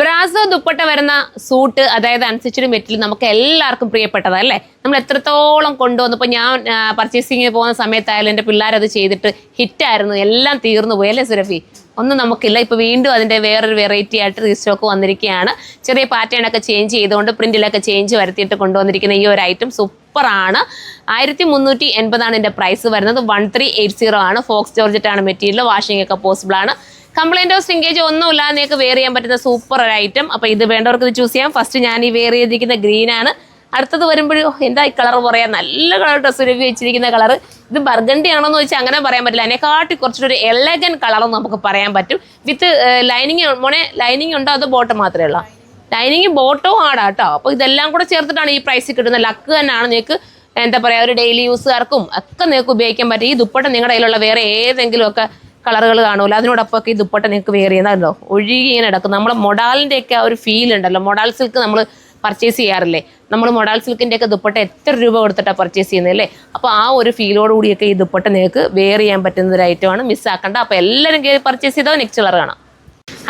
Brasso dupatta വരുന്ന suit, അതായത് അൻസ്റ്റിച്ച്ഡ് material നമുക്ക് എല്ലാവർക്കും പ്രിയപ്പെട്ടതാണ് അല്ലേ. നമ്മൾ എത്രത്തോളം കൊണ്ടുവന്നപ്പോൾ ഞാൻ പർച്ചേസിങ്ങിന് പോകുന്ന സമയത്തായാലും എൻ്റെ പിള്ളേരത് ചെയ്തിട്ട് ഹിറ്റായിരുന്നു, എല്ലാം തീർന്നു പോയി അല്ലേ സുരഭി? ഒന്നും നമുക്കില്ല. ഇപ്പോൾ വീണ്ടും അതിൻ്റെ വേറൊരു വെറൈറ്റി ആയിട്ട് റീസ്റ്റോക്ക് വന്നിരിക്കുകയാണ്. ചെറിയ പാറ്റേണൊക്കെ ചേഞ്ച് ചെയ്തുകൊണ്ട് പ്രിൻറ്റിലൊക്കെ ചേഞ്ച് വരുത്തിയിട്ട് കൊണ്ടുവന്നിരിക്കുന്ന ഈ ഒരു ഐറ്റം സൂപ്പറാണ്. 1380 ഇതിൻ്റെ പ്രൈസ് വരുന്നത്. 1380 ആണ്. ഫോക്സ് ജോർജറ്റാണ് മെറ്റീരിയൽ. വാഷിംഗ് ഒക്കെ പോസിബിൾ ആണ്. കംപ്ലൈൻറ്റോ സ്ട്രിങ്കേജോ ഒന്നുമില്ല, നിങ്ങൾക്ക് വെയർ ചെയ്യാൻ പറ്റുന്ന സൂപ്പർ ഒരു ഐറ്റം. അപ്പോൾ ഇത് വേണ്ടവർക്ക് ഇത് ചൂസ് ചെയ്യാം. ഫസ്റ്റ് ഞാൻ ഈ വെയർ ചെയ്തിരിക്കുന്ന ഗ്രീനാണ്. അടുത്തത് വരുമ്പോഴും എന്താ ഈ കളർ പറയാം, നല്ല കളർ ഡ്രസ്സ് സുരഭി വെച്ചിരിക്കുന്ന കളർ. ഇത് ബർഗണ്ടി ആണെന്ന് വെച്ചാൽ അങ്ങനെ പറയാൻ പറ്റില്ല, അതിനെക്കാട്ടി കുറച്ചൊരു എലഗൻ കളറെന്ന് നമുക്ക് പറയാൻ പറ്റും. With lining. മോനെ ലൈനിങ് ഉണ്ടോ അതോ ബോട്ടം മാത്രമേ ഉള്ളൂ? ലൈനിങ് ബോട്ടവും ആടാ കേട്ടോ. അപ്പോൾ ഇതെല്ലാം കൂടെ ചേർത്തിട്ടാണ് ഈ പ്രൈസ് കിട്ടുന്നത്. ലക്ക് തന്നെയാണ്. നിങ്ങൾക്ക് എന്താ പറയുക, ഒരു ഡെയിലി യൂസുകാർക്കും ഒക്കെ നിങ്ങൾക്ക് ഉപയോഗിക്കാൻ പറ്റും. ഈ ദുപ്പട്ട നിങ്ങളുടെ കയ്യിലുള്ള വേറെ ഏതെങ്കിലും ഒക്കെ കളറുകൾ കാണുമല്ലോ, അതിനോടൊപ്പമൊക്കെ ഈ ദുപ്പട്ട നിങ്ങൾക്ക് വെയർ ചെയ്യുന്നതല്ലോ. ഒഴുകി ഇങ്ങനെ കിടക്കും. നമ്മുടെ മൊഡാലിൻ്റെയൊക്കെ ഒരു ഫീൽ ഉണ്ടല്ലോ. മൊഡാൽ സിൽക്ക് നമ്മൾ പർച്ചേസ് ചെയ്യാറില്ലേ? നമ്മൾ മൊഡാൽ സിൽക്കിൻ്റെയൊക്കെ ദുപ്പട്ട എത്ര രൂപ കൊടുത്തിട്ടാണ് പർച്ചേസ് ചെയ്യുന്നത് അല്ലേ? അപ്പോൾ ആ ഒരു ഫീലോടുകൂടിയൊക്കെ ഈ ദുപ്പട്ട നിങ്ങൾക്ക് വെയർ ചെയ്യാൻ പറ്റുന്ന ഒരു ഐറ്റമാണ്. മിസ്സാക്കണ്ട. അപ്പോൾ എല്ലാവരും കയറി പർച്ചേസ് ചെയ്തോ. നെക്സ്റ്റ് കളർ കാണാം.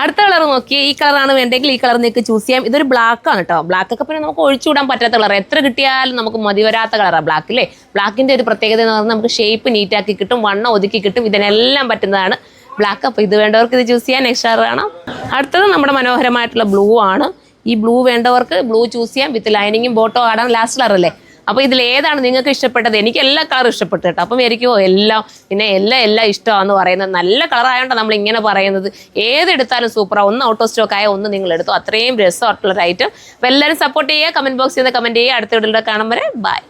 അടുത്ത കളർ നോക്കി, ഈ കളറാണ് വേണ്ടെങ്കിൽ ഈ കളർ നിങ്ങൾക്ക് ചൂസ് ചെയ്യാം. ഇതൊരു ബ്ലാക്ക് ആണ് കേട്ടോ. ബ്ലാക്ക് ഒക്കെ പിന്നെ നമുക്ക് ഒഴിച്ചുവിടാൻ പറ്റാത്ത കളർ, എത്ര കിട്ടിയാലും നമുക്ക് മതി വരാത്ത കളറാണ് ബ്ലാക്ക് അല്ലേ. ബ്ലാക്കിൻ്റെ ഒരു പ്രത്യേകത എന്ന് പറഞ്ഞാൽ നമുക്ക് ഷേപ്പ് നീറ്റാക്കി കിട്ടും, വണ്ണം ഒതുക്കി കിട്ടും, ഇതിനെല്ലാം പറ്റുന്നതാണ് ബ്ലാക്ക്. അപ്പോൾ ഇത് വേണ്ടവർക്ക് ഇത് ചൂസ് ചെയ്യാൻ. നെക്സ്റ്റ് കളർ കാണാം. അടുത്തത് നമ്മുടെ മനോഹരമായിട്ടുള്ള ബ്ലൂ ആണ്. ഈ ബ്ലൂ വേണ്ടവർക്ക് ബ്ലൂ ചൂസ് ചെയ്യാം. വിത്ത് ലൈനിങ്ങും ബോട്ടോ ആടാൻ ലാസ്റ്റ് കളർ അല്ലേ. അപ്പോൾ ഇതിൽ ഏതാണ് നിങ്ങൾക്ക് ഇഷ്ടപ്പെട്ടത്? എനിക്ക് എല്ലാ കളറും ഇഷ്ടപ്പെട്ടു കേട്ടോ. അപ്പം എനിക്കോ എല്ലാം പിന്നെ എല്ലാം ഇഷ്ടമാണെന്ന് പറയുന്നത്. നല്ല കളറായതുകൊണ്ടാണ് നമ്മൾ ഇങ്ങനെ പറയുന്നത്. ഏതെടുത്താലും സൂപ്പറാണ്. ഒന്ന് ഔട്ട് ഓഫ് സ്റ്റോക്ക് ആയ ഒന്ന് നിങ്ങൾ എടുത്തോ. അത്രയും രസമായിട്ടുള്ളൊരു ഐറ്റം. അപ്പോൾ എല്ലാവരും സപ്പോർട്ട് ചെയ്യുക. കമൻറ്റ് ബോക്സിൽ നിന്ന് കമൻറ്റ് ചെയ്യുക. അടുത്ത വീഡിയോയിൽ കാണും വരെ ബൈ.